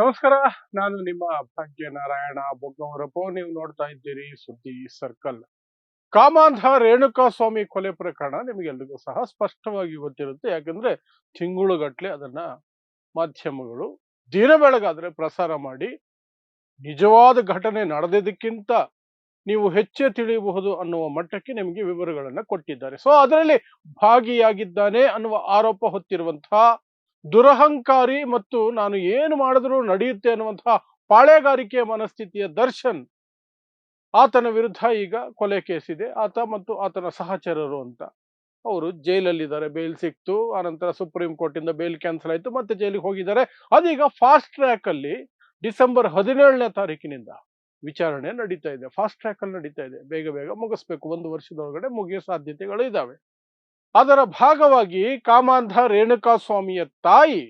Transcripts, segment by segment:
ನಮಸ್ಕಾರ. ನಾನು ನಿಮ್ಮ ಭಾಗ್ಯನಾರಾಯಣ ಬೊಗ್ಗವರಪ್ಪ. ನೀವು ನೋಡ್ತಾ ಇದ್ದೀರಿ ಸುದ್ದಿ ಸರ್ಕಲ್. ಕಾಮಾಂಧ ರೇಣುಕಾಸ್ವಾಮಿ ಕೊಲೆ ಪ್ರಕರಣ ನಿಮಗೆಲ್ರಿಗೂ ಸಹ ಸ್ಪಷ್ಟವಾಗಿ ಗೊತ್ತಿರುತ್ತೆ. ಯಾಕಂದ್ರೆ ತಿಂಗಳುಗಟ್ಲೆ ಅದನ್ನ ಮಾಧ್ಯಮಗಳು ದಿನ ಬೆಳಗಾದ್ರೆ ಪ್ರಸಾರ ಮಾಡಿ ನಿಜವಾದ ಘಟನೆ ನಡೆದಿದ್ದಕ್ಕಿಂತ ನೀವು ಹೆಚ್ಚೇ ತಿಳಿಯಬಹುದು ಅನ್ನುವ ಮಟ್ಟಕ್ಕೆ ನಿಮಗೆ ವಿವರಗಳನ್ನ ಕೊಟ್ಟಿದ್ದಾರೆ. ಸೊ ಅದರಲ್ಲಿ ಭಾಗಿಯಾಗಿದ್ದಾನೆ ಅನ್ನುವ ಆರೋಪ ಹೊತ್ತಿರುವಂತಹ ದುರಹಂಕಾರಿ ಮತ್ತು ನಾನು ಏನು ಮಾಡಿದ್ರೂ ನಡೆಯುತ್ತೆ ಅನ್ನುವಂತಹ ಪಾಳೆಗಾರಿಕೆಯ ಮನಸ್ಥಿತಿಯ ದರ್ಶನ್, ಆತನ ವಿರುದ್ಧ ಈಗ ಕೊಲೆ ಕೇಸ್ ಇದೆ. ಆತ ಮತ್ತು ಆತನ ಸಹಚರರು ಅಂತ ಅವರು ಜೈಲಲ್ಲಿದ್ದಾರೆ. ಬೇಲ್ ಸಿಕ್ತು, ಆನಂತರ ಸುಪ್ರೀಂ ಕೋರ್ಟ್ ಇಂದ ಬೇಲ್ ಕ್ಯಾನ್ಸಲ್ ಆಯ್ತು, ಮತ್ತೆ ಜೈಲಿಗೆ ಹೋಗಿದ್ದಾರೆ. ಅದೀಗ ಫಾಸ್ಟ್ ಟ್ರ್ಯಾಕ್ ಅಲ್ಲಿ ಡಿಸೆಂಬರ್ 17ನೇ ತಾರೀಕಿನಿಂದ ವಿಚಾರಣೆ ನಡೀತಾ ಇದೆ. ಫಾಸ್ಟ್ ಟ್ರ್ಯಾಕ್ ಅಲ್ಲಿ ನಡೀತಾ ಇದೆ. ಬೇಗ ಬೇಗ ಮುಗಿಸ್ಬೇಕು, 1 ವರ್ಷದೊಳಗಡೆ ಮುಗಿಯೋ ಸಾಧ್ಯತೆಗಳು ಇದಾವೆ. ಅದರ ಭಾಗವಾಗಿ ಕಾಮಾಂಧ ರೇಣುಕಾಸ್ವಾಮಿಯ ತಾಯಿ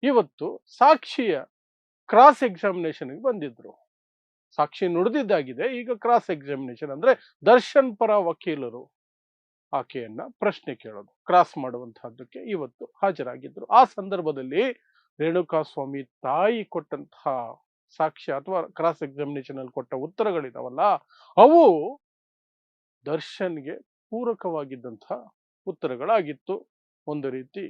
ಇವತ್ತು ಸಾಕ್ಷಿಯ ಕ್ರಾಸ್ ಎಕ್ಸಾಮಿನೇಷನ್ಗೆ ಬಂದಿದ್ರು. ಸಾಕ್ಷಿ ನುಡಿದಿದ್ದಾಗಿದೆ, ಈಗ ಕ್ರಾಸ್ ಎಕ್ಸಾಮಿನೇಷನ್ ಅಂದ್ರೆ ದರ್ಶನ್ ಪರ ವಕೀಲರು ಆಕೆಯನ್ನ ಪ್ರಶ್ನೆ ಕೇಳೋದು, ಕ್ರಾಸ್ ಮಾಡುವಂತಹದ್ದಕ್ಕೆ ಇವತ್ತು ಹಾಜರಾಗಿದ್ರು. ಆ ಸಂದರ್ಭದಲ್ಲಿ ರೇಣುಕಾಸ್ವಾಮಿ ತಾಯಿ ಕೊಟ್ಟಂತಹ ಸಾಕ್ಷ್ಯ ಅಥವಾ ಕ್ರಾಸ್ ಎಕ್ಸಾಮಿನೇಷನ್ ಅಲ್ಲಿ ಕೊಟ್ಟ ಉತ್ತರಗಳಿದಾವಲ್ಲ, ಅವು ದರ್ಶನ್ಗೆ ಪೂರಕವಾಗಿದ್ದಂತಹ ಉತ್ತರಗಳಾಗಿತ್ತು. ಒಂದು ರೀತಿ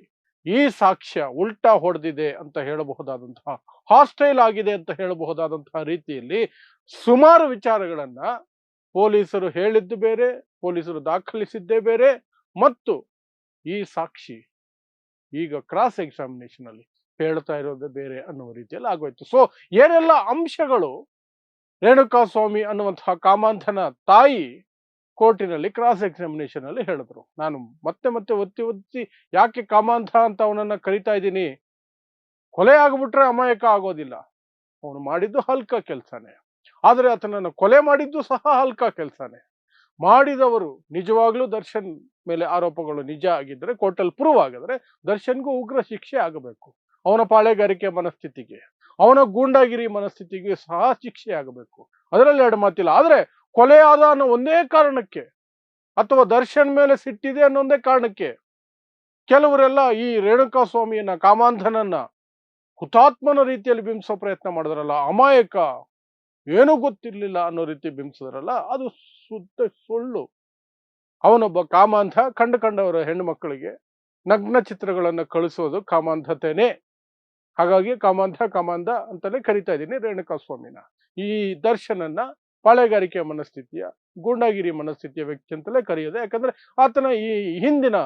ಈ ಸಾಕ್ಷ್ಯ ಉಲ್ಟಾ ಹೊಡೆದಿದೆ ಅಂತ ಹೇಳಬಹುದಾದಂತಹ, ಹಾಸ್ಟೈಲ್ ಆಗಿದೆ ಅಂತ ಹೇಳಬಹುದಾದಂತಹ ರೀತಿಯಲ್ಲಿ ಸುಮಾರು ವಿಚಾರಗಳನ್ನ ಪೊಲೀಸರು ಹೇಳಿದ್ದು ಬೇರೆ, ಪೊಲೀಸರು ದಾಖಲಿಸಿದ್ದೇ ಬೇರೆ, ಮತ್ತು ಈ ಸಾಕ್ಷಿ ಈಗ ಕ್ರಾಸ್ ಎಕ್ಸಾಮಿನೇಷನ್ ಅಲ್ಲಿ ಹೇಳ್ತಾ ಇರೋದೇ ಬೇರೆ ಅನ್ನುವ ರೀತಿಯಲ್ಲಿ ಆಗೋಯ್ತು. ಸೊ ಏನೆಲ್ಲ ಅಂಶಗಳು ರೇಣುಕಾಸ್ವಾಮಿ ಅನ್ನುವಂತಹ ಕಾಮಾಂಧನ ತಾಯಿ ಕೋರ್ಟಿನಲ್ಲಿ ಕ್ರಾಸ್ ಎಕ್ಸಾಮಿನೇಷನ್ ಅಲ್ಲಿ ಹೇಳಿದ್ರು. ನಾನು ಮತ್ತೆ ಮತ್ತೆ ಒತ್ತಿ ಒತ್ತಿ ಯಾಕೆ ಕಾಮಾಂಧ ಅಂತ ಅವನನ್ನ ಕರಿತಾ ಇದ್ದೀನಿ, ಕೊಲೆ ಆಗ್ಬಿಟ್ರೆ ಅಮಾಯಕ ಆಗೋದಿಲ್ಲ. ಅವನು ಮಾಡಿದ್ದು ಹಲ್ಕ ಕೆಲಸನೇ, ಆದರೆ ಆತನನ್ನು ಕೊಲೆ ಮಾಡಿದ್ದು ಸಹ ಹಲ್ಕ ಕೆಲಸನೇ. ಮಾಡಿದವರು ನಿಜವಾಗ್ಲೂ ದರ್ಶನ್ ಮೇಲೆ ಆರೋಪಗಳು ನಿಜ ಆಗಿದ್ರೆ, ಕೋರ್ಟಲ್ಲಿ ಪ್ರೂವ್ ಆಗಿದ್ರೆ ದರ್ಶನ್ಗೂ ಉಗ್ರ ಶಿಕ್ಷೆ ಆಗಬೇಕು. ಅವನ ಪಾಳೆಗಾರಿಕೆ ಮನಸ್ಥಿತಿಗೆ, ಅವನ ಗೂಂಡಾಗಿರಿ ಮನಸ್ಥಿತಿಗೆ ಸಹ ಶಿಕ್ಷೆ ಆಗಬೇಕು. ಅದರಲ್ಲಿ ಎರಡು ಮಾತಿಲ್ಲ. ಆದ್ರೆ ಕೊಲೆ ಆದ ಅನ್ನೋ ಒಂದೇ ಕಾರಣಕ್ಕೆ, ಅಥವಾ ದರ್ಶನ್ ಮೇಲೆ ಸಿಟ್ಟಿದೆ ಅನ್ನೋ ಒಂದೇ ಕಾರಣಕ್ಕೆ ಕೆಲವರೆಲ್ಲ ಈ ರೇಣುಕಾಸ್ವಾಮಿಯನ್ನ, ಕಾಮಾಂಧನನ್ನ ಹುತಾತ್ಮನ ರೀತಿಯಲ್ಲಿ ಬಿಂಬಿಸೋ ಪ್ರಯತ್ನ ಮಾಡಿದ್ರಲ್ಲ, ಅಮಾಯಕ, ಏನೂ ಗೊತ್ತಿರ್ಲಿಲ್ಲ ಅನ್ನೋ ರೀತಿ ಬಿಂಬಿಸಿದ್ರಲ್ಲ, ಅದು ಶುದ್ಧ ಸುಳ್ಳು. ಅವನೊಬ್ಬ ಕಾಮಾಂಧ. ಕಂಡವರ ಹೆಣ್ಣು ಮಕ್ಕಳಿಗೆ ನಗ್ನ ಚಿತ್ರಗಳನ್ನು ಕಳಿಸೋದು ಕಾಮಾಂಧತೆನೇ. ಹಾಗಾಗಿ ಕಾಮಾಂಧ ಅಂತಾನೆ ಕರಿತಾ ಇದ್ದೀನಿ ರೇಣುಕಾಸ್ವಾಮಿನ. ಈ ದರ್ಶನನ್ನ ಪಾಳೆಗಾರಿಕೆಯ ಮನಸ್ಥಿತಿಯ, ಗೂಂಡಾಗಿರಿ ಮನಸ್ಥಿತಿಯ ವ್ಯಕ್ತಿ ಅಂತಲೇ ಕರೆಯೋದು. ಯಾಕಂದ್ರೆ ಆತನ ಈ ಹಿಂದಿನ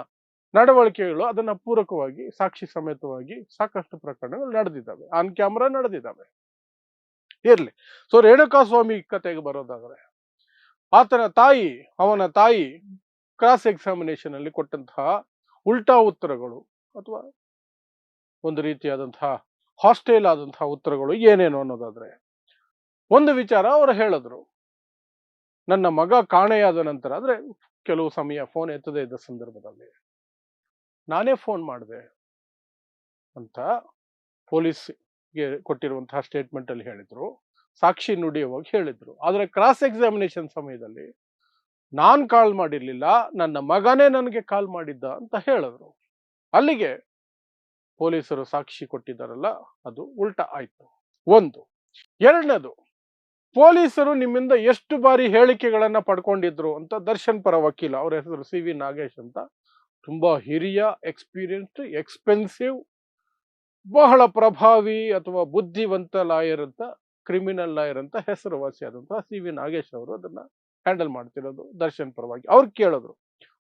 ನಡವಳಿಕೆಗಳು ಅದನ್ನ ಪೂರಕವಾಗಿ ಸಾಕ್ಷಿ ಸಮೇತವಾಗಿ ಸಾಕಷ್ಟು ಪ್ರಕರಣಗಳು ನಡೆದಿದ್ದಾವೆ, ಆನ್ ಕ್ಯಾಮ್ರಾ ನಡೆದಿದ್ದಾವೆ. ಇರ್ಲಿ. ಸೊ ರೇಣುಕಾಸ್ವಾಮಿ ಕತೆಗೆ ಬರೋದಾದ್ರೆ, ಅವನ ತಾಯಿ ಕ್ರಾಸ್ ಎಕ್ಸಾಮಿನೇಷನ್ ಅಲ್ಲಿ ಕೊಟ್ಟಂತಹ ಉಲ್ಟಾ ಉತ್ತರಗಳು ಅಥವಾ ಒಂದು ರೀತಿಯಾದಂತಹ ಹಾಸ್ಟೈಲ್ ಆದಂತಹ ಉತ್ತರಗಳು ಏನೇನು ಅನ್ನೋದಾದ್ರೆ, ಒಂದು ವಿಚಾರ ಅವರು ಹೇಳಿದ್ರು, ನನ್ನ ಮಗ ಕಾಣೆಯಾದ ನಂತರ, ಅಂದ್ರೆ ಕೆಲವು ಸಮಯ ಫೋನ್ ಎತ್ತದೇ ಇದ್ದ ಸಂದರ್ಭದಲ್ಲಿ ನಾನೇ ಫೋನ್ ಮಾಡಿದೆ ಅಂತ ಪೊಲೀಸ್ಗೆ ಕೊಟ್ಟಿರುವಂತಹ ಸ್ಟೇಟ್ಮೆಂಟ್ ಅಲ್ಲಿ ಹೇಳಿದ್ರು. ಸಾಕ್ಷಿ ನುಡಿಯುವಾಗ ಹೇಳಿದ್ರು. ಆದ್ರೆ ಕ್ರಾಸ್ ಎಕ್ಸಾಮಿನೇಷನ್ ಸಮಯದಲ್ಲಿ ನಾನ್ ಕಾಲ್ ಮಾಡಿರ್ಲಿಲ್ಲ, ನನ್ನ ಮಗನೇ ನನಗೆ ಕಾಲ್ ಮಾಡಿದ್ದ ಅಂತ ಹೇಳಿದ್ರು. ಅಲ್ಲಿಗೆ ಪೊಲೀಸರು ಸಾಕ್ಷಿ ಕೊಟ್ಟಿದ್ದಾರಲ್ಲ, ಅದು ಉಲ್ಟಾ ಆಯ್ತು. ಒಂದು. ಎರಡನೇದು, ಪೊಲೀಸರು ನಿಮ್ಮಿಂದ ಎಷ್ಟು ಬಾರಿ ಹೇಳಿಕೆಗಳನ್ನ ಪಡ್ಕೊಂಡಿದ್ರು ಅಂತ ದರ್ಶನ್ ಪರ ವಕೀಲ, ಅವರ ಹೆಸರು CV ನಾಗೇಶ್ ಅಂತ, ತುಂಬಾ ಹಿರಿಯ, ಎಕ್ಸ್ಪೀರಿಯನ್ಸ್ಡ್, ಎಕ್ಸ್ಪೆನ್ಸಿವ್, ಬಹಳ ಪ್ರಭಾವಿ ಅಥವಾ ಬುದ್ಧಿವಂತ ಲಾಯರ್ ಅಂತ, ಕ್ರಿಮಿನಲ್ ಲಾಯರ್ ಅಂತ ಹೆಸರುವಾಸಿಯಾದಂತಹ CV ನಾಗೇಶ್ ಅವರು ಅದನ್ನ ಹ್ಯಾಂಡಲ್ ಮಾಡ್ತಿರೋದು ದರ್ಶನ್ ಪರವಾಗಿ. ಅವ್ರು ಕೇಳಿದ್ರು,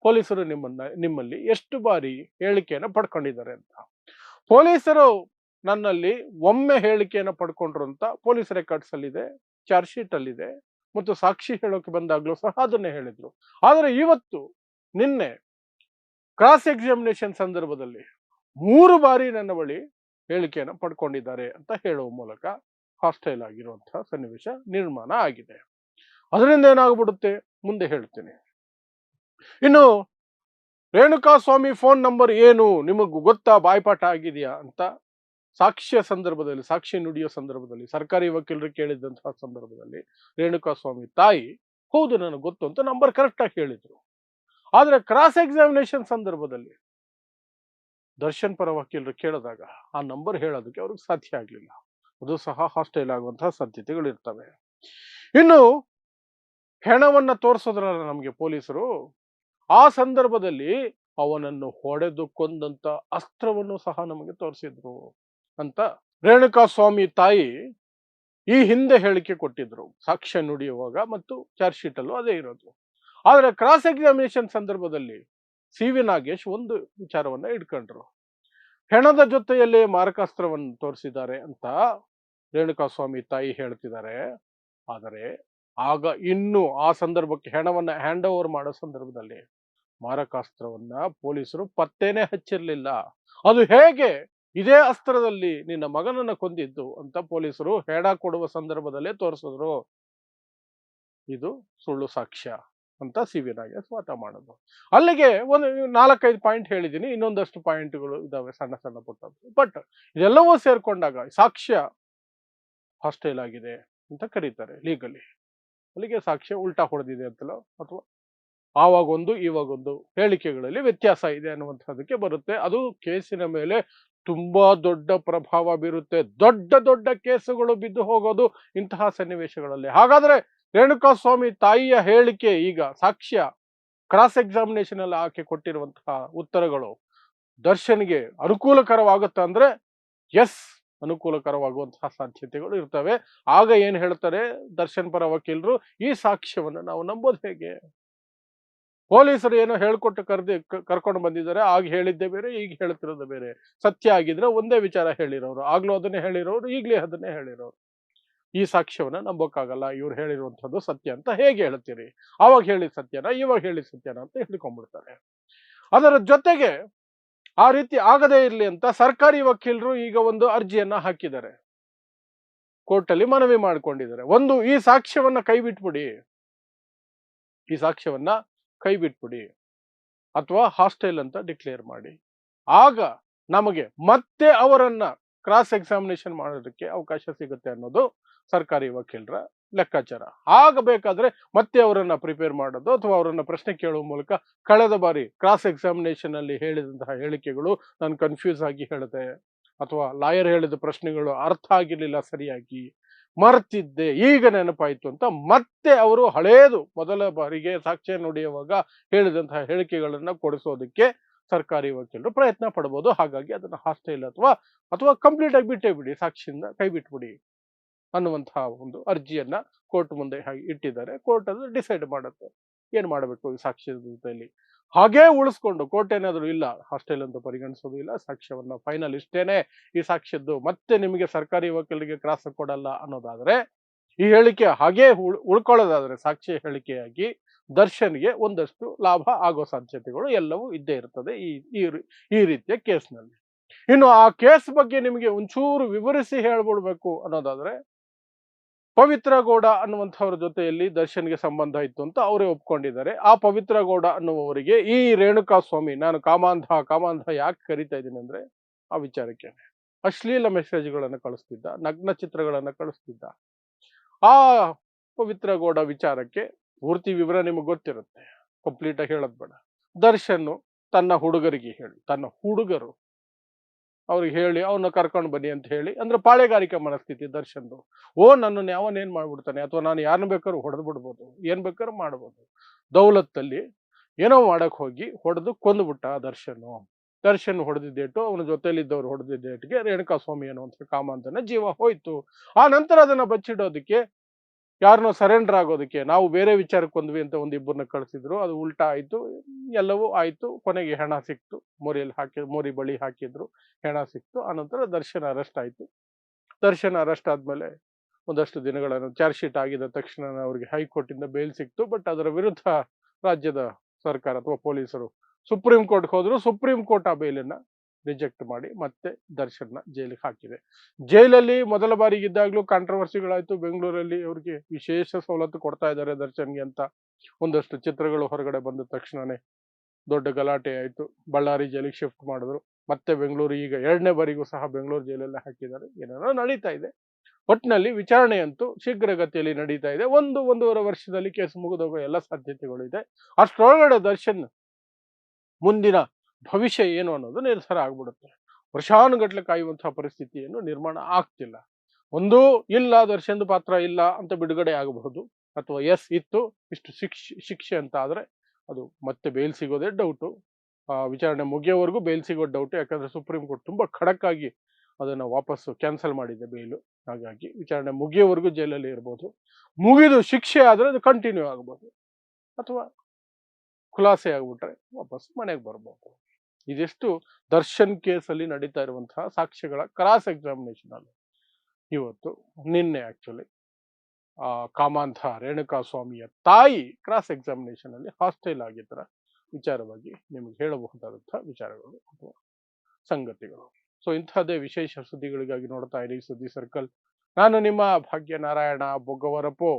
ಪೊಲೀಸರು ನಿಮ್ಮಲ್ಲಿ ಎಷ್ಟು ಬಾರಿ ಹೇಳಿಕೆಯನ್ನು ಪಡ್ಕೊಂಡಿದ್ದಾರೆ ಅಂತ. ಪೊಲೀಸರು ನನ್ನಲ್ಲಿ ಒಮ್ಮೆ ಹೇಳಿಕೆಯನ್ನು ಪಡ್ಕೊಂಡ್ರು ಅಂತ ಪೊಲೀಸ್ ರೆಕಾರ್ಡ್ಸ್ ಅಲ್ಲಿದೆ, ಚಾರ್ಜ್ ಶೀಟ್ ಅಲ್ಲಿದೆ, ಮತ್ತು ಸಾಕ್ಷಿ ಹೇಳೋಕೆ ಬಂದಾಗ್ಲೂ ಸಹ ಅದನ್ನೇ ಹೇಳಿದ್ರು. ಆದರೆ ಇವತ್ತು, ನಿನ್ನೆ ಕ್ರಾಸ್ ಎಕ್ಸಾಮಿನೇಷನ್ ಸಂದರ್ಭದಲ್ಲಿ 3 ಬಾರಿ ನನ್ನ ಬಳಿ ಹೇಳಿಕೆಯನ್ನು ಪಡ್ಕೊಂಡಿದ್ದಾರೆ ಅಂತ ಹೇಳುವ ಮೂಲಕ ಹಾಸ್ಟೈಲ್ ಆಗಿರುವಂತಹ ಸನ್ನಿವೇಶ ನಿರ್ಮಾಣ ಆಗಿದೆ. ಅದರಿಂದ ಏನಾಗ್ಬಿಡುತ್ತೆ ಮುಂದೆ ಹೇಳ್ತೀನಿ. ಇನ್ನು ರೇಣುಕಾಸ್ವಾಮಿ ಫೋನ್ ನಂಬರ್ ಏನು ನಿಮಗೂ ಗೊತ್ತಾ, ಬಾಯ್ಪಾಠ ಆಗಿದೆಯಾ ಅಂತ ಸಾಕ್ಷಿಯ ಸಂದರ್ಭದಲ್ಲಿ, ಸಾಕ್ಷಿ ನುಡಿಯೋ ಸಂದರ್ಭದಲ್ಲಿ, ಸರ್ಕಾರಿ ವಕೀಲರು ಕೇಳಿದಂತಹ ಸಂದರ್ಭದಲ್ಲಿ ರೇಣುಕಾಸ್ವಾಮಿ ತಾಯಿ ಹೌದು ನನಗೆ ಗೊತ್ತು ಅಂತ ನಂಬರ್ ಕರೆಕ್ಟ್ ಆಗಿ ಹೇಳಿದ್ರು. ಆದ್ರೆ ಕ್ರಾಸ್ ಎಕ್ಸಾಮಿನೇಷನ್ ಸಂದರ್ಭದಲ್ಲಿ ದರ್ಶನ್ ಪರ ವಕೀಲರು ಕೇಳಿದಾಗ ಆ ನಂಬರ್ ಹೇಳೋದಕ್ಕೆ ಅವ್ರಿಗೆ ಸಾಧ್ಯ ಆಗ್ಲಿಲ್ಲ. ಅದು ಸಹ ಹಾಸ್ಟೈಲ್ ಆಗುವಂತಹ ಸಾಧ್ಯತೆಗಳು ಇರ್ತವೆ. ಇನ್ನು ಹೆಣವನ್ನ ತೋರಿಸಿದ್ರಲ್ಲ ನಮಗೆ ಪೊಲೀಸರು, ಆ ಸಂದರ್ಭದಲ್ಲಿ ಅವನನ್ನು ಹೊಡೆದು ಕೊಂದಂತ ಅಸ್ತ್ರವನ್ನು ಸಹ ನಮಗೆ ತೋರಿಸಿದ್ರು ಅಂತ ರೇಣುಕಾಸ್ವಾಮಿ ತಾಯಿ ಈ ಹಿಂದೆ ಹೇಳಿಕೆ ಕೊಟ್ಟಿದ್ರು ಸಾಕ್ಷ್ಯ ನುಡಿಯುವಾಗ, ಮತ್ತು ಚಾರ್ಜ್ ಶೀಟ್ ಅಲ್ಲೂ ಅದೇ ಇರೋದು. ಆದ್ರೆ ಕ್ರಾಸ್ ಎಕ್ಸಾಮಿನೇಷನ್ ಸಂದರ್ಭದಲ್ಲಿ ಸಿ ವಿ ನಾಗೇಶ್ ಒಂದು ವಿಚಾರವನ್ನ ಇಟ್ಕೊಂಡ್ರು. ಹೆಣದ ಜೊತೆಯಲ್ಲೇ ಮಾರಕಾಸ್ತ್ರವನ್ನು ತೋರಿಸಿದ್ದಾರೆ ಅಂತ ರೇಣುಕಾಸ್ವಾಮಿ ತಾಯಿ ಹೇಳ್ತಿದ್ದಾರೆ. ಆದರೆ ಆಗ ಇನ್ನು ಆ ಸಂದರ್ಭಕ್ಕೆ ಹೆಣವನ್ನ ಹ್ಯಾಂಡ್ ಓವರ್ ಮಾಡೋ ಸಂದರ್ಭದಲ್ಲಿ ಮಾರಕಾಸ್ತ್ರವನ್ನ ಪೊಲೀಸರು ಪತ್ತೇನೆ ಹಚ್ಚಿರ್ಲಿಲ್ಲ. ಅದು ಹೇಗೆ ಇದೇ ಅಸ್ತ್ರದಲ್ಲಿ ನಿನ್ನ ಮಗನನ್ನ ಕೊಂದಿದ್ದು ಅಂತ ಪೊಲೀಸರು ಹೆಣ ಕೊಡುವ ಸಂದರ್ಭದಲ್ಲೇ ತೋರಿಸಿದ್ರು. ಇದು ಸುಳ್ಳು ಸಾಕ್ಷ್ಯ ಅಂತ ಸಿ ವಿ ನಾಗೇಶ್ ವಾದ ಮಾಡೋದು. ಅಲ್ಲಿಗೆ ಒಂದು 4-5 ಪಾಯಿಂಟ್ ಹೇಳಿದ್ದೀನಿ, ಇನ್ನೊಂದಷ್ಟು ಪಾಯಿಂಟ್ಗಳು ಇದಾವೆ ಸಣ್ಣ ಸಣ್ಣ ಪುಟ್ಟದ್ದು. ಬಟ್ ಇದೆಲ್ಲವೂ ಸೇರ್ಕೊಂಡಾಗ ಸಾಕ್ಷ್ಯ ಹಾಸ್ಟೈಲ್ ಆಗಿದೆ ಅಂತ ಕರೀತಾರೆ ಲೀಗಲಿ. ಅಲ್ಲಿಗೆ ಸಾಕ್ಷ್ಯ ಉಲ್ಟಾ ಹೊಡೆದಿದೆ ಅಂತಲೋ ಅಥವಾ ಆವಾಗೊಂದು ಇವಾಗೊಂದು ಹೇಳಿಕೆಗಳಲ್ಲಿ ವ್ಯತ್ಯಾಸ ಇದೆ ಅನ್ನುವಂಥದ್ದಕ್ಕೆ ಬರುತ್ತೆ. ಅದು ಕೇಸಿನ ಮೇಲೆ ತುಂಬಾ ದೊಡ್ಡ ಪ್ರಭಾವ ಬೀರುತ್ತೆ. ದೊಡ್ಡ ದೊಡ್ಡ ಕೇಸುಗಳು ಬಿದ್ದು ಹೋಗೋದು ಇಂತಹ ಸನ್ನಿವೇಶಗಳಲ್ಲಿ. ಹಾಗಾದ್ರೆ ರೇಣುಕಾಸ್ವಾಮಿ ತಾಯಿಯ ಹೇಳಿಕೆ, ಈಗ ಸಾಕ್ಷ್ಯ, ಕ್ರಾಸ್ ಎಕ್ಸಾಮಿನೇಷನ್ ಅಲ್ಲಿ ಆಕೆ ಕೊಟ್ಟಿರುವಂತಹ ಉತ್ತರಗಳು ದರ್ಶನ್ಗೆ ಅನುಕೂಲಕರವಾಗುತ್ತೆ ಅಂದ್ರೆ ಎಸ್, ಅನುಕೂಲಕರವಾಗುವಂತಹ ಸಾಧ್ಯತೆಗಳು ಇರ್ತವೆ. ಆಗ ಏನ್ ಹೇಳ್ತಾರೆ ದರ್ಶನ್ ಪರ ವಕೀಲರು, ಈ ಸಾಕ್ಷ್ಯವನ್ನು ನಾವು ನಂಬೋದು ಹೇಗೆ? ಪೊಲೀಸರು ಏನೋ ಹೇಳ್ಕೊಟ್ಟು ಕರ್ಕೊಂಡು ಬಂದಿದ್ದಾರೆ, ಆಗ ಹೇಳಿದ್ದೇ ಬೇರೆ, ಈಗ ಹೇಳ್ತಿರೋದು ಬೇರೆ. ಸತ್ಯ ಆಗಿದ್ರೆ ಒಂದೇ ವಿಚಾರ ಹೇಳಿರೋರು, ಆಗ್ಲೂ ಅದನ್ನೇ ಹೇಳಿರೋರು, ಈಗಲೇ ಅದನ್ನೇ ಹೇಳಿರೋರು. ಈ ಸಾಕ್ಷ್ಯವನ್ನ ನಂಬೋಕ್ಕಾಗಲ್ಲ, ಇವ್ರು ಹೇಳಿರುವಂಥದ್ದು ಸತ್ಯ ಅಂತ ಹೇಗೆ ಹೇಳ್ತೀರಿ? ಆವಾಗ ಹೇಳಿದ ಸತ್ಯನ ಇವಾಗ ಹೇಳಿದ ಸತ್ಯನ ಅಂತ ಹಿಡ್ಕೊಂಡ್ಬಿಡ್ತಾರೆ. ಅದರ ಜೊತೆಗೆ ಆ ರೀತಿ ಆಗದೇ ಇರ್ಲಿ ಅಂತ ಸರ್ಕಾರಿ ವಕೀಲರು ಈಗ ಒಂದು ಅರ್ಜಿಯನ್ನ ಹಾಕಿದ್ದಾರೆ, ಕೋರ್ಟಲ್ಲಿ ಮನವಿ ಮಾಡಿಕೊಂಡಿದ್ದಾರೆ. ಒಂದು, ಈ ಸಾಕ್ಷ್ಯವನ್ನ ಕೈಬಿಟ್ಬಿಡಿ, ಈ ಸಾಕ್ಷ್ಯವನ್ನ ಕೈಬಿಟ್ಬಿಡಿ ಅಥವಾ ಹಾಸ್ಟೈಲ್ ಅಂತ ಡಿಕ್ಲೇರ್ ಮಾಡಿ. ಆಗ ನಮಗೆ ಮತ್ತೆ ಅವರನ್ನ ಕ್ರಾಸ್ ಎಕ್ಸಾಮಿನೇಷನ್ ಮಾಡೋದಕ್ಕೆ ಅವಕಾಶ ಸಿಗುತ್ತೆ ಅನ್ನೋದು ಸರ್ಕಾರಿ ವಕೀಲರ ಲೆಕ್ಕಾಚಾರ. ಆಗ ಬೇಕಾದ್ರೆ ಮತ್ತೆ ಅವರನ್ನ ಪ್ರಿಪೇರ್ ಮಾಡೋದು ಅಥವಾ ಅವರನ್ನ ಪ್ರಶ್ನೆ ಕೇಳುವ ಮೂಲಕ, ಕಳೆದ ಬಾರಿ ಕ್ರಾಸ್ ಎಕ್ಸಾಮಿನೇಷನ್ ಅಲ್ಲಿ ಹೇಳಿದಂತಹ ಹೇಳಿಕೆಗಳು ನಾನು ಕನ್ಫ್ಯೂಸ್ ಆಗಿ ಹೇಳಿದೆ, ಅಥವಾ ಲಾಯರ್ ಹೇಳಿದ ಪ್ರಶ್ನೆಗಳು ಅರ್ಥ ಆಗಿರ್ಲಿಲ್ಲ ಸರಿಯಾಗಿ, ಮರ್ತಿದ್ದೆ, ಈಗ ನೆನಪಾಯ್ತು ಅಂತ ಮತ್ತೆ ಅವರು ಹಳೇದು ಮೊದಲ ಬಾರಿಗೆ ಸಾಕ್ಷ್ಯ ನುಡಿಯುವಾಗ ಹೇಳಿದಂತಹ ಹೇಳಿಕೆಗಳನ್ನ ಕೊಡಿಸೋದಕ್ಕೆ ಸರ್ಕಾರಿ ವಕೀಲರು ಪ್ರಯತ್ನ ಪಡಬಹುದು. ಹಾಗಾಗಿ ಅದನ್ನ ಹಾಸ್ಟೈಲ್ ಅಥವಾ ಕಂಪ್ಲೀಟ್ ಆಗಿ ಬಿಟ್ಟೇ ಬಿಡಿ, ಸಾಕ್ಷಿಯಿಂದ ಕೈ ಬಿಟ್ಬಿಡಿ ಅನ್ನುವಂತಹ ಒಂದು ಅರ್ಜಿಯನ್ನ ಕೋರ್ಟ್ ಮುಂದೆ ಇಟ್ಟಿದ್ದಾರೆ. ಕೋರ್ಟ್ ಅದು ಡಿಸೈಡ್ ಮಾಡುತ್ತೆ ಏನ್ ಮಾಡಬೇಕು ಈ ಸಾಕ್ಷ್ಯದ ಜೊತೆಯಲ್ಲಿ. ಹಾಗೇ ಉಳಿಸ್ಕೊಂಡು ಕೋರ್ಟ್ ಏನಾದ್ರು ಇಲ್ಲ, ಹಾಸ್ಟೈಲ್ ಅಂತ ಪರಿಗಣಿಸೋದು ಇಲ್ಲ, ಸಾಕ್ಷ್ಯವನ್ನ ಫೈನಲ್ ಇಷ್ಟೇನೆ, ಈ ಸಾಕ್ಷ್ಯದ್ದು ಮತ್ತೆ ನಿಮಗೆ ಸರ್ಕಾರಿ ವಕೀಲರಿಗೆ ಕ್ರಾಸ್ ಕೊಡಲ್ಲ ಅನ್ನೋದಾದ್ರೆ, ಈ ಹೇಳಿಕೆ ಹಾಗೇ ಉಳ್ಕೊಳ್ಳೋದಾದ್ರೆ ಸಾಕ್ಷ್ಯ ಹೇಳಿಕೆಯಾಗಿ ದರ್ಶನ್ಗೆ ಒಂದಷ್ಟು ಲಾಭ ಆಗೋ ಸಾಧ್ಯತೆಗಳು ಎಲ್ಲವೂ ಇದ್ದೇ ಇರ್ತದೆ ಈ ರೀತಿಯ ಕೇಸ್ನಲ್ಲಿ. ಇನ್ನು ಆ ಕೇಸ್ ಬಗ್ಗೆ ನಿಮಗೆ ಒಂಚೂರು ವಿವರಿಸಿ ಹೇಳ್ಬಿಡ್ಬೇಕು ಅನ್ನೋದಾದ್ರೆ, ಪವಿತ್ರ ಗೌಡ ಅನ್ನುವಂಥವ್ರ ಜೊತೆಯಲ್ಲಿ ದರ್ಶನ್ಗೆ ಸಂಬಂಧ ಇತ್ತು ಅಂತ ಅವರೇ ಒಪ್ಕೊಂಡಿದ್ದಾರೆ. ಆ ಪವಿತ್ರ ಗೌಡ ಅನ್ನುವವರಿಗೆ ಈ ರೇಣುಕಾಸ್ವಾಮಿ, ನಾನು ಕಾಮಾಂಧ ಯಾಕೆ ಕರಿತಾ ಇದ್ದೀನಿ ಅಂದ್ರೆ ಆ ವಿಚಾರಕ್ಕೆ, ಅಶ್ಲೀಲ ಮೆಸೇಜ್ಗಳನ್ನು ಕಳಿಸ್ತಿದ್ದ, ನಗ್ನ ಚಿತ್ರಗಳನ್ನ ಕಳಿಸ್ತಿದ್ದ. ಆ ಪವಿತ್ರ ಗೌಡ ವಿಚಾರಕ್ಕೆ ಪೂರ್ತಿ ವಿವರ ನಿಮಗೆ ಗೊತ್ತಿರುತ್ತೆ, ಕಂಪ್ಲೀಟ್ ಆಗಿ ಹೇಳೋದ್ ಬೇಡ. ದರ್ಶನ್ ತನ್ನ ಹುಡುಗರಿಗೆ ಹೇಳಿ, ತನ್ನ ಹುಡುಗರು ಅವ್ರಿಗೆ ಹೇಳಿ ಅವನ್ನ ಕರ್ಕೊಂಡು ಬನ್ನಿ ಅಂತ ಹೇಳಿ, ಅಂದ್ರೆ ಪಾಳೆಗಾರಿಕೆ ಮನಸ್ಥಿತಿ ದರ್ಶನ್ದು. ನನ್ನನ್ನು ಯಾವನೇನ್ ಮಾಡ್ಬಿಡ್ತಾನೆ, ಅಥವಾ ನಾನು ಯಾರನ್ನ ಬೇಕಾದ್ರೂ ಹೊಡೆದು ಬಿಡ್ಬೋದು, ಏನ್ ಬೇಕಾದ್ರೂ ಮಾಡ್ಬೋದು. ದೌಲತ್ತಲ್ಲಿ ಏನೋ ಮಾಡಕ್ ಹೋಗಿ ಹೊಡೆದು ಕೊಂದುಬಿಟ್ಟ ದರ್ಶನ್ ಹೊಡೆದಿದ್ದೇಟು, ಅವನ ಜೊತೆಲಿದ್ದವ್ರು ಹೊಡೆದಿದ್ದೇಟಿಗೆ ರೇಣುಕಾಸ್ವಾಮಿ ಅನ್ನುವಂಥ ಕಾಮಾಂಧನ ಜೀವ ಹೋಯ್ತು. ಆ ನಂತರ ಅದನ್ನ ಬಚ್ಚಿಡೋದಕ್ಕೆ, ಯಾರನ್ನೋ ಸರೆಂಡರ್ ಆಗೋದಕ್ಕೆ, ನಾವು ಬೇರೆ ವಿಚಾರಕ್ಕೆ ಬಂದ್ವಿ ಅಂತ ಒಂದಿಬ್ಬರನ್ನ ಕಳಿಸಿದ್ರು, ಅದು ಉಲ್ಟಾ ಆಯ್ತು, ಎಲ್ಲವೂ ಆಯ್ತು. ಕೊನೆಗೆ ಹೆಣ ಸಿಕ್ತು, ಮೋರಿ ಬಳಿ ಹಾಕಿದ್ರು, ಹೆಣ ಸಿಕ್ತು. ಆನಂತರ ದರ್ಶನ್ ಅರೆಸ್ಟ್ ಆಯ್ತು. ದರ್ಶನ್ ಅರೆಸ್ಟ್ ಆದ್ಮೇಲೆ ಒಂದಷ್ಟು ದಿನಗಳನ್ನು ಚಾರ್ಜ್ ಶೀಟ್ ಆಗಿದ ತಕ್ಷಣ ಅವರಿಗೆ ಹೈಕೋರ್ಟ್ ಇಂದ ಬೇಲ್ ಸಿಕ್ತು. ಬಟ್ ಅದರ ವಿರುದ್ಧ ರಾಜ್ಯದ ಸರ್ಕಾರ ಅಥವಾ ಪೊಲೀಸರು ಸುಪ್ರೀಂ ಕೋರ್ಟ್ಗೆ ಹೋದ್ರು. ಸುಪ್ರೀಂ ಕೋರ್ಟ್ ಆ ಬೇಲನ್ನ ರಿಜೆಕ್ಟ್ ಮಾಡಿ ಮತ್ತೆ ದರ್ಶನ್ನ ಜೈಲಿಗೆ ಹಾಕಿದೆ. ಜೈಲಲ್ಲಿ ಮೊದಲ ಬಾರಿಗಿದ್ದಾಗ್ಲೂ ಕಾಂಟ್ರವರ್ಸಿಗಳಾಯ್ತು. ಬೆಂಗಳೂರಲ್ಲಿ ಅವ್ರಿಗೆ ವಿಶೇಷ ಸವಲತ್ತು ಕೊಡ್ತಾ ಇದ್ದಾರೆ ದರ್ಶನ್ಗೆ ಅಂತ ಒಂದಷ್ಟು ಚಿತ್ರಗಳು ಹೊರಗಡೆ ಬಂದ ತಕ್ಷಣನೇ ದೊಡ್ಡ ಗಲಾಟೆ ಆಯ್ತು. ಬಳ್ಳಾರಿ ಜೈಲಿಗೆ ಶಿಫ್ಟ್ ಮಾಡಿದ್ರು. ಮತ್ತೆ ಬೆಂಗಳೂರು, ಈಗ 2ನೇ ಬಾರಿಗೂ ಸಹ ಬೆಂಗಳೂರು ಜೈಲಲ್ಲೇ ಹಾಕಿದ್ದಾರೆ. ಏನೇನೋ ನಡೀತಾ ಇದೆ. ಒಟ್ಟಿನಲ್ಲಿ ವಿಚಾರಣೆ ಅಂತೂ ಶೀಘ್ರಗತಿಯಲ್ಲಿ ನಡೀತಾ ಇದೆ. 1-1.5 ವರ್ಷದಲ್ಲಿ ಕೇಸ್ ಮುಗಿದೋಗೋ ಎಲ್ಲ ಸಾಧ್ಯತೆಗಳು ಇದೆ. ಅಷ್ಟರೊಳಗಡೆ ದರ್ಶನ್ ಮುಂದಿನ ಭವಿಷ್ಯ ಏನು ಅನ್ನೋದು ನಿರ್ಧಾರ ಆಗ್ಬಿಡುತ್ತೆ. ವರ್ಷಾನುಗಟ್ಲೆ ಕಾಯುವಂತಹ ಪರಿಸ್ಥಿತಿ ಏನು ನಿರ್ಮಾಣ ಆಗ್ತಿಲ್ಲ. ಒಂದು ಇಲ್ಲ ದರ್ಶನ್ ಪಾತ್ರ ಇಲ್ಲ ಅಂತ ಬಿಡುಗಡೆ ಆಗಬಹುದು, ಅಥವಾ ಎಸ್ ಇತ್ತು ಇಷ್ಟು ಶಿಕ್ಷೆ ಅಂತ ಆದ್ರೆ ಅದು ಮತ್ತೆ ಬೇಲ್ ಸಿಗೋದೇ ಡೌಟು. ವಿಚಾರಣೆ ಮುಗಿಯೋವರೆಗೂ ಬೇಲ್ ಸಿಗೋ ಡೌಟ್, ಯಾಕಂದ್ರೆ ಸುಪ್ರೀಂ ಕೋರ್ಟ್ ತುಂಬಾ ಖಡಕ್ ಆಗಿ ಅದನ್ನ ವಾಪಸ್ಸು ಕ್ಯಾನ್ಸಲ್ ಮಾಡಿದೆ ಬೇಲು. ಹಾಗಾಗಿ ವಿಚಾರಣೆ ಮುಗಿಯೋವರೆಗೂ ಜೈಲಲ್ಲಿ ಇರ್ಬೋದು. ಮುಗಿದು ಶಿಕ್ಷೆ ಆದ್ರೆ ಅದು ಕಂಟಿನ್ಯೂ ಆಗ್ಬೋದು, ಅಥವಾ ಖುಲಾಸೆ ಆಗ್ಬಿಟ್ರೆ ವಾಪಸ್ ಮನೆಗೆ ಬರ್ಬೋದು. ಇದೆಷ್ಟು ದರ್ಶನ್ ಕೇಸಲ್ಲಿ ನಡೀತಾ ಇರುವಂತಹ ಸಾಕ್ಷ್ಯಗಳ ಕ್ರಾಸ್ ಎಕ್ಸಾಮಿನೇಷನ್ ಅಲ್ಲಿ ಇವತ್ತು ನಿನ್ನೆ ಆಕ್ಚುಲಿ ಕಾಮಾಂಧ ರೇಣುಕಾ ಸ್ವಾಮಿಯ ತಾಯಿ ಕ್ರಾಸ್ ಎಕ್ಸಾಮಿನೇಷನ್ ಅಲ್ಲಿ ಹಾಸ್ಟೈಲ್ ಆಗಿದ್ದರ ವಿಚಾರವಾಗಿ ನಿಮಗೆ ಹೇಳಬಹುದಾದಂತಹ ವಿಚಾರಗಳು ಅಥವಾ ಸಂಗತಿಗಳು. ಸೊ ಇಂತಹದ್ದೇ ವಿಶೇಷ ಸುದ್ದಿಗಳಿಗಾಗಿ ನೋಡ್ತಾ ಇರಿ ಸುದ್ದಿ ಸರ್ಕಲ್. ನಾನು ನಿಮ್ಮ ಭಾಗ್ಯ ನಾರಾಯಣ ಬೊಗ್ಗವರಪು.